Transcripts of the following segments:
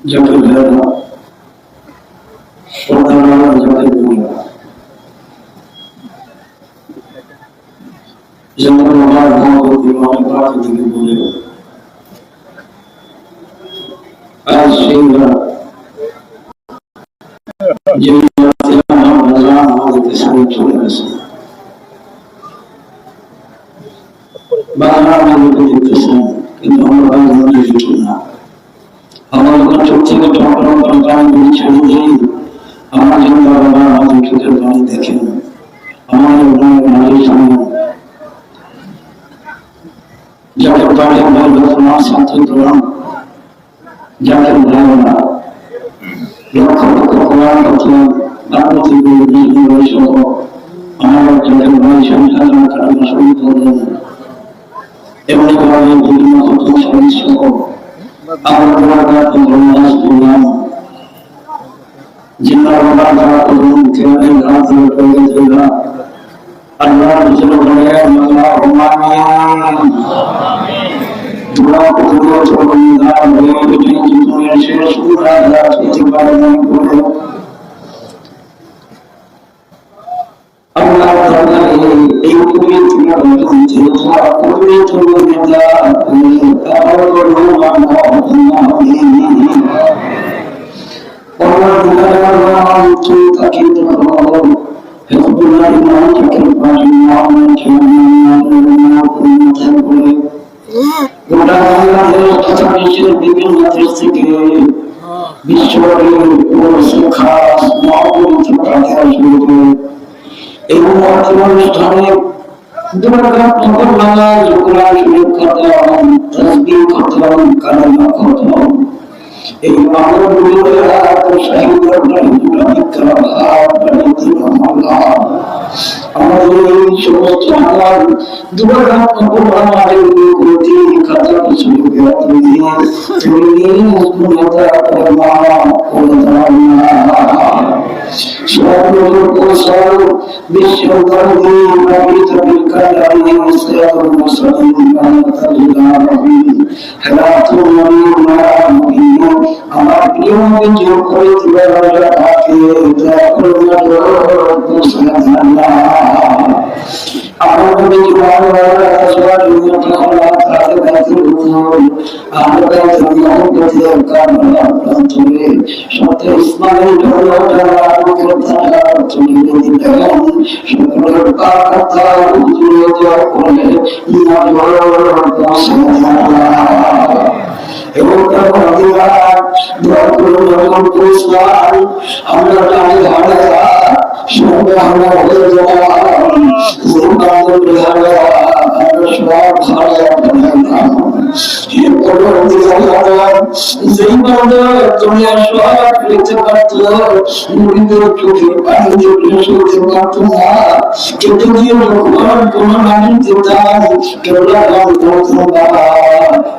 যাকে ভাইরা সদারা যাকে বলিরা যেমন আমার মহাবতী মহাপাত দিকে বলে আজ সেইরা যে আমাদেরকে সামনে চলে গেছে বাংলা আমাদেরকে দেখতেছেন কিন্তু আমরা বাংলা দেখি না আমার চোখ থেকে টপটপ করে পানি ছেড়ে দিই আমার জন্য বাবা আমাদের চোখের পানি দেখেন আমাদের মাঝে সামনে যাকে পারে বলবেন সাথে দোয়ান যাকে ভালো না লক্ষ লক্ষ কোরআন কথা বাংলাদেশ সহ আমার যাকে ভাই সংখ্যা কারণ শুরু করলেন এবং বিভিন্ন প্রথম সদস্য আমার जिन्ना वादा करूं तेरे नाथ कोई तेरा अल्लाह जिसने बनाया अल्लाहुम्मा आमीन दुआ करो तो बंदा मेरे बेटे जितने शेष पूरा रात की बात नहीं बोले अल्लाह ताला एक पूरी दुनिया में जितना पूरी दुनिया Allah Taala kita kita Alhamdulillah iman kita beriman kita boleh mudah-mudahan kita bisa বিভিন্ন দেশ থেকে বিশ্বের শিক্ষা মাহফিল থেকে আসবে এবং বর্তমান স্থানে দুর্গা ঠাকুর নামাজ কোরআন শরীফ খতম তাসবিহ খতম কালামা খতম এই মাহফিলগুলোতে এত শাহীদের বিক্রম আমাদের এই সমস্ত আমার দুর্গা ঠাকুর নামাজের প্রতি কথা কিছু আমার প্রিয় নবী করে দিলেন তাকে আমার নবী জীবন রাসূল উম্মত খলাত তাকে বাইতুল হুজুর আমরা বাইতুল মুকাদ্দাসের কারণে চলে সাথে ইসলামের ধর্ম যারা করতে চলে দিলেন সকলের কথা হুজুর দেওয়া করে ইমান এবং তারপর দোয়া করে যখন পৌঁছলাম আমরা জানি হারা সঙ্গে আমরা হয়ে যাওয়া যেই বান্দা তুমি সব লিখতে পারতো মুরিদের চোখে পানি দিয়ে শুনতে পারতো না কেটে দিয়ে ভগবান কোন নাম দিতাম কেবলা নাম করতো না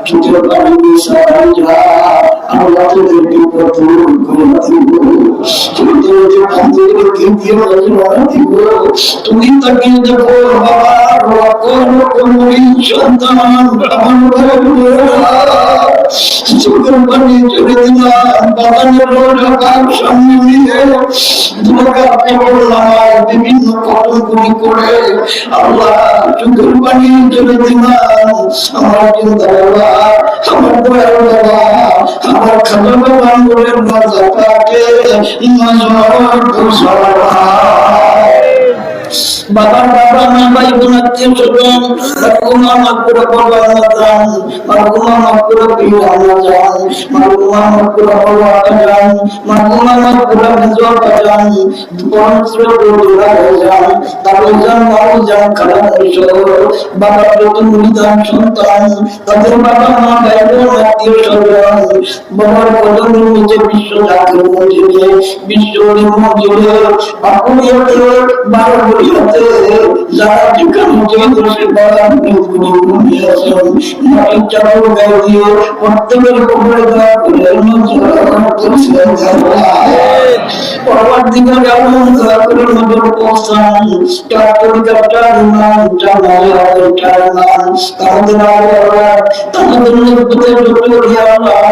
চোখের পানি দিয়ে সারাই যা আল্লাহ তোদের বিপদ দূর করে দিব তোদের যে বান্দাদের দিয়ে দিব তুমি তাকে দেখো বাবা সন্তান চোখের পানি চলে দিলাম বাগানের ঢাকার সামনে নিয়ে বিভিন্ন কতগুলি করে আল্লাহ চোখের পানি চলে দিলাম আমার চিন্তা বাবা আমার দয়াল বাবা আমার খাবার বাবা বলেন রাজাকে বাবার বাবা মা ভাই বোন আত্মীয় স্বজন মারহুমা মাগফিরাত করবান মারহুমা মাগফিরাত বিল্লাহ জান মারহুমা মাগফিরাত আল্লাহ জান মারহুমা মাগফিরাত বিজয় জান পবিত্র দোলা জান তারজান মারজান কালাম বাবা প্রথম নিদান সন্তান তাদের বাবা মা ভাই বোন আত্মীয় স্বজন বাবার কদম নিচে বিশ্ব জাতির মধ্যে বিশ্বের মধ্যে আপুনিয়াতে বাবা যারা যেখানে বসে বলা চালানো গায়ে দিয়ে প্রত্যেকের উপরে পরবর্তীকালে আল্লাহ দয়া করে নজর পৌঁছান টাকা ইমান জামাল টামান তাদের আল্লাহ তাদের নিকটে যত আল্লাহ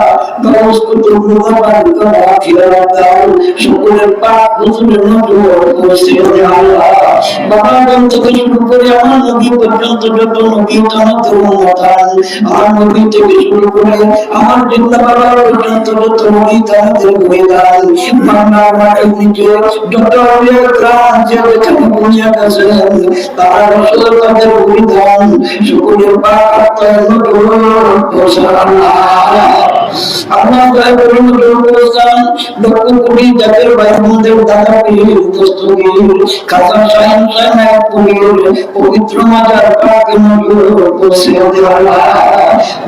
ব্যবস্থা করতে পারেন আখিরাত দাও সকলের পাক হুজুরের নজর পৌঁছে আল্লাহ বাবা থেকে শুরু করে আমার নবী পর্যন্ত যত নবী তাদের উম্মতান আমার নবী থেকে শুরু করে আমার জিন্দাবাদ পর্যন্ত যত নবী তাদের গোয়েদান বাংলার মাটির নিচে যত আউলিয়া کرام যেখানে দুনিয়া কাছে তারা রাসূল তাদের গোয়েদান সকলের পাক তার নজর পৌঁছে আল্লাহ আল্লাহ দয়া করে নজর পৌঁছান লক্ষ কোটি জাতির ভাই বোনদের দাদা পীর দস্তগীর খাজা শাহিন সাহেব পীর পবিত্র মাজার পাকে নজর পৌঁছে আল্লাহ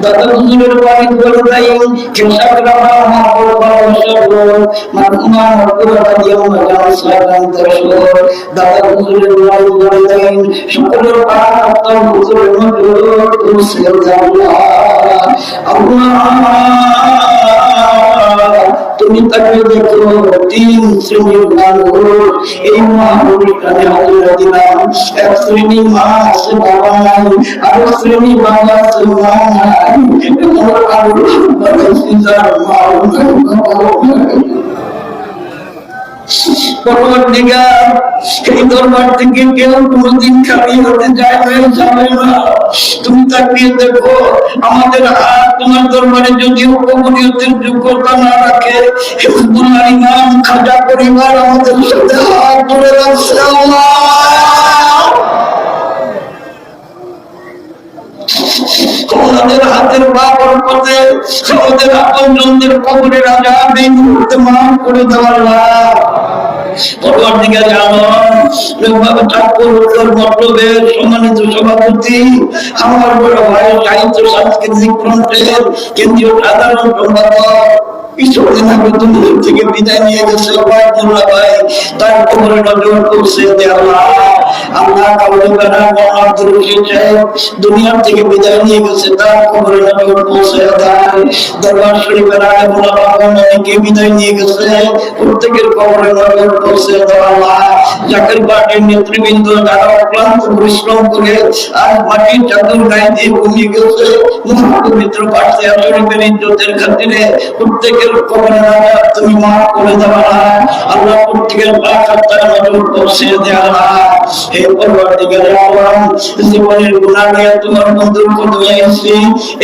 দাদা হুজুরের বাড়ি বলে দেয় কেশাক রামা মাহবুব বাদশাহ মারহুমা মরকুরা দিয়া মাজার সালাম দরশর দাদা হুজুরের বাড়ি বলে দেয় সকলের পাক আপনার হুজুরের নজর পৌঁছে আল্লাহ আল্লাহ তুমি তাকে দেখো তিন শ্রেণীর মানুষ এই মহাপুরুষকে হাজিরা দিলাম এক শ্রেণী মা আছে বাবা নাই আর শ্রেণী বাবা আছে মা নাই পরবর্তীকার এই দরবার থেকে কেউ কোনদিন খালি হতে যাবে না তুমি তাকিয়ে দেখো আমাদের হাত তোমার দরবারে যদিও কবুলিয়তের যোগ্যতা না রাখে হিজবুল্লাহর ইমাম খাজা পরিবার আমাদের সাথে হাত ধরে রাখছে আল্লাহ আমাদের হাতের বাবার পথে আমাদের আপনজনদের কবরের আযাব এই মুহূর্তে মাফ করে দাও আল্লাহ পরবর্তীকালে আল্লাহ ঠাকুর মতলবের সম্মানিত সভাপতি আমার বড় ভাই সাহিত্য সাংস্কৃতিক ফ্রন্টের কেন্দ্রীয় সাধারণ সম্পাদক কিছুদিন আগে দুনিয়া থেকে বিদায় নিয়ে গেছে ভাই তার কবরে নজর পৌঁছে দে আল্লাহ আল্লাহ কাউলিবানা আব্দুল রশিদ সাহেব দুনিয়া থেকে বিদায় নিয়ে গেছে তার কবরে নজর পৌঁছে দেয় দরবার শরীফের আগে মোলামা অনেকে বিদায় নিয়ে গেছে প্রত্যেকের কবরে নজর পৌঁছে দেয় আল্লাহ জাকির পার্টির নেতৃবৃন্দ যারা অক্লান্ত পরিশ্রম করে আজ মাটির চাদর গায়ে দিয়ে ঘুমিয়ে গেছে মহাপবিত্র পার্থিয়া শরীফের ইজ্জতের খাতিরে প্রত্যেকের কবরে নজর তুমি মাফ করে দাও আল্লাহ প্রত্যেকের পাক হাতটা নজর পৌঁছে দেয় আল্লাহ হে পরবর্তীকার আলম জীবনের গুনাহ নিয়ে তোমার বন্ধুর কদমে এসেছি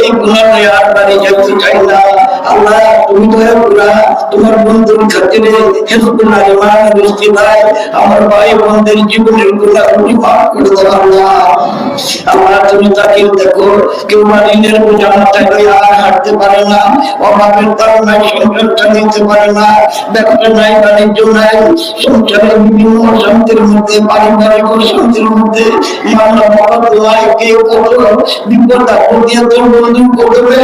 এই গুনাহ নিয়ে আর বাড়ি যেতে চাই না আল্লাহ তুমি দয়া করে তোমার বন্ধুর খাতিরে হিজবুল্লাহ ইমানের ইস্তিদায় আমার ভাই বোনদের জীবনের গুনাহ তুমি মাফ করে দাও আল্লাহ আল্লাহ তুমি তাকে দেখো কেউ মালিনের বোঝা মাথায় লইয়া হাঁটতে পারে না অভাবের তাড়নায় সংসারটা নিতে পারে না ব্যবসা নাই বাণিজ্য নাই সংসারের বিভিন্ন অশান্তির মধ্যে পারিবারিক অশান্তির মধ্যে মানব মহল্লায় কেউ কত বিপদ আপদ দিয়ে তোর বন্ধু করবে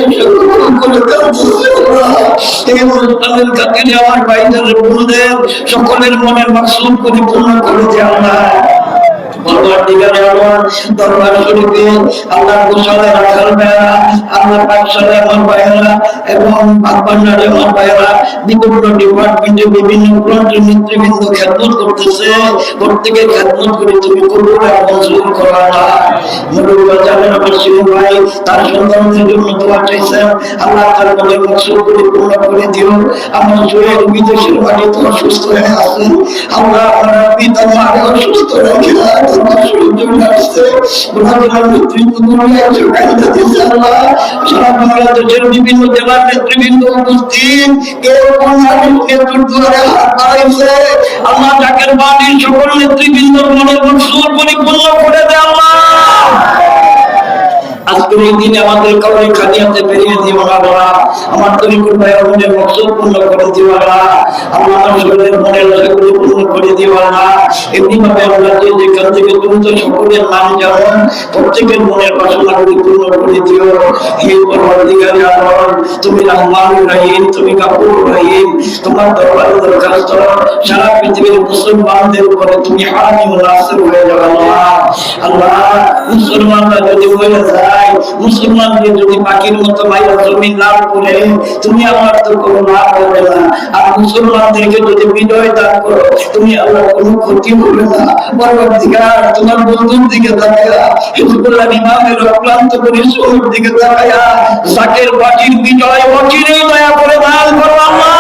এই অনুষ্ঠানের খাতিরে আমার ভাইদের বোনদের সকলের মনের মাকসুদ পরিপূর্ণ করে দেওয়া না পরবর্তীকালে আমার দরবার শরীফে আল্লাহ গোসালে রাখাল ভাইয়েরা আল্লাহ পাঠশালে আমার ভাইয়েরা এবং বাগবান্ডারে আমার ভাইয়েরা বিভিন্ন ডিপার্টমেন্টে বিভিন্ন ফ্রন্টের নেতৃবৃন্দ খেদমত করতেছে প্রত্যেকের খেদমত করে তুমি কবুল আর মঞ্জুর করা না মুরব্বী জানেন আমার শিশু ভাই তার সন্তানদের জন্য দোয়া চাইছেন আল্লাহ তার মনের মকসুদ পরিপূর্ণ করে দিও আমার জোরের বিদেশের বাড়িতে অসুস্থ হয়ে আছেন আল্লাহ আমার পিতা মাকে অসুস্থ রেখে বিভিন্ন জেলার নেতৃবৃন্দ উপস্থিত কেউ আল্লাহ জাকের বাড়ির সকল নেতৃবৃন্দ মনের মকসুদ পরিপূর্ণ করে দেয় আল্লাহ আজকের এই দিনে আমাদের কাউরে খাদিয়াতে বেরিয়ে দিও না বাবা আমার তরিকুল ভাইয়ের মনের মকসুদ পূর্ণ করে দিও না আল্লাহ আমার শরীরের মনের আশাগুলো পূর্ণ করে দিও না এমনি ভাবে আমরা যে যেখান থেকে তুমি তো সকলের নাম জানো প্রত্যেকের মনের বাসনাগুলি পূর্ণ করে দিও হে পরবর্তীকালে আল্লাহ তুমি রহমান রহিম তুমি গাফুর রহিম তোমার দরবারে দরখাস্ত সারা পৃথিবীর মুসলমানদের উপরে তুমি হামিম নাসির হয়ে যাও আল্লাহ আল্লাহ মুসলমানরা যদি হয়ে যায় মুসলমানদের যদি পাখির মতো বাইরে জমি লাভ করে তুমি আমার তো কোনো লাভ হবে না আর মুসলমানদেরকে যদি বিজয় দান করো, তুমি আল্লাহ কোনো ক্ষতি করবে না। পরবর্তীকার তোমার বন্ধুর দিকে তাকায়া, হিজবুল্লাহ ইমামের অক্লান্ত পরিশ্রমের দিকে তাকায়া জাকের পার্টির বিজয় অচিরেই দয়া করে দান করো আল্লাহ।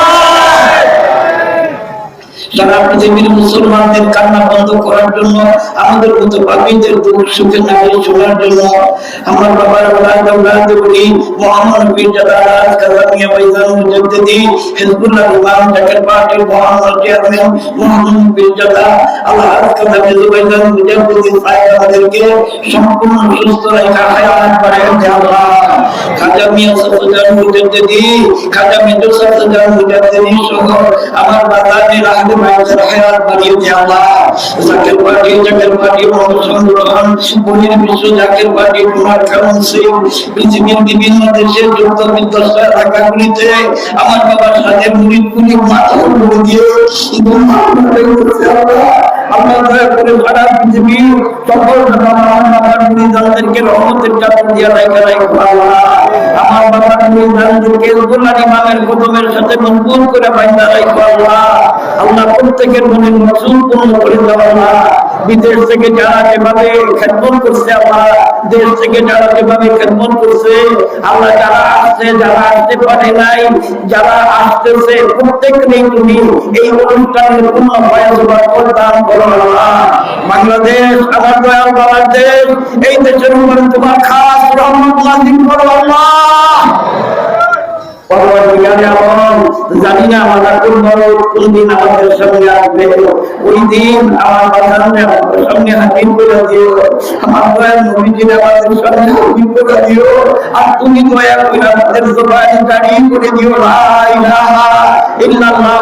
সারা পৃথিবীর মুসলমানদের কান্না বন্ধ করার জন্য, আমাদের মতো পাপীদের দুঃখ সুখে নাকি শোনার জন্য আমার বাবার মোহাম্মদ পীরজাদা রাজ কালামিয়া ভাইজান মুজাদ্দিদি হিজবুল্লাহ ইমাম জাকের পার্টির মোহাম্মদ চেয়ারম্যান মোহাম্মদ পীরজাদা আল্লাহ রাজ কালামিয়া ভাইজান মুজাদ্দিদি সাহেব আমাদেরকে সম্পূর্ণ সুস্থ রেখা হায়াত বাড়ায় দেন আল্লাহ। খাজা মিয়া সাফজান মুজাদ্দিদি, খাজা মির্জা সাফজান মুজাদ্দিদি সহ আমার বাজারে রাখতে মায়ের হায়াত বাড়িয়ে দেন আল্লাহ। জাকের পার্টি সংগঠন বহির বিশ্ব জাকের পার্টি কুমার খান সিং পৃথিবীর বিভিন্ন দেশের যুক্ত বিধ্বস্ত এলাকাগুলিতে আমার বাবার সাথে মুরিদগুলি মাথা করে দিয়ে আমরা দয়া করে সারা পৃথিবীর সকল বাবার মুরিদদেরকে রহমতের চাদর দিয়ে রাখা রাখবো আল্লাহ। আমার বাবার মুরিদদেরকে হিজবুল্লাহ ইমামের কদমের সাথে মজবুত করে বাইন্ধা রাখবো আল্লাহ। আল্লাহ প্রত্যেকের মনে মকসুদ পূর্ণ করে দাও আল্লাহ। বিদেশ থেকে যারা যেভাবে খেদমত করছে আল্লাহ, দেশ থেকে যারা যেভাবে খেদমত করছে আল্লাহ, যারা আসছে যারা আসতে পারে নাই, যারা আসতেছে প্রত্যেককেই তুমি এই অনুষ্ঠানের পূর্ণ ফয়সালা দান করো আল্লাহ। বাংলাদেশ আমার দয়াল বাবার দেশ, এই দেশের উপরে তোমার খাস রহমত নাযিল করো আল্লাহ। জানি না আমাদের কোন দিন আমাদের সামনে আসবে, ওই দিন আমার সামনে হাজির করে দিও। আমার দয়াল নবীজির আমাদের সামনে হাজির করে দিও। আর তুমি দয়া করে আমাদের জবান জারি করে দিও লা ইলাহা ইল্লাল্লাহ।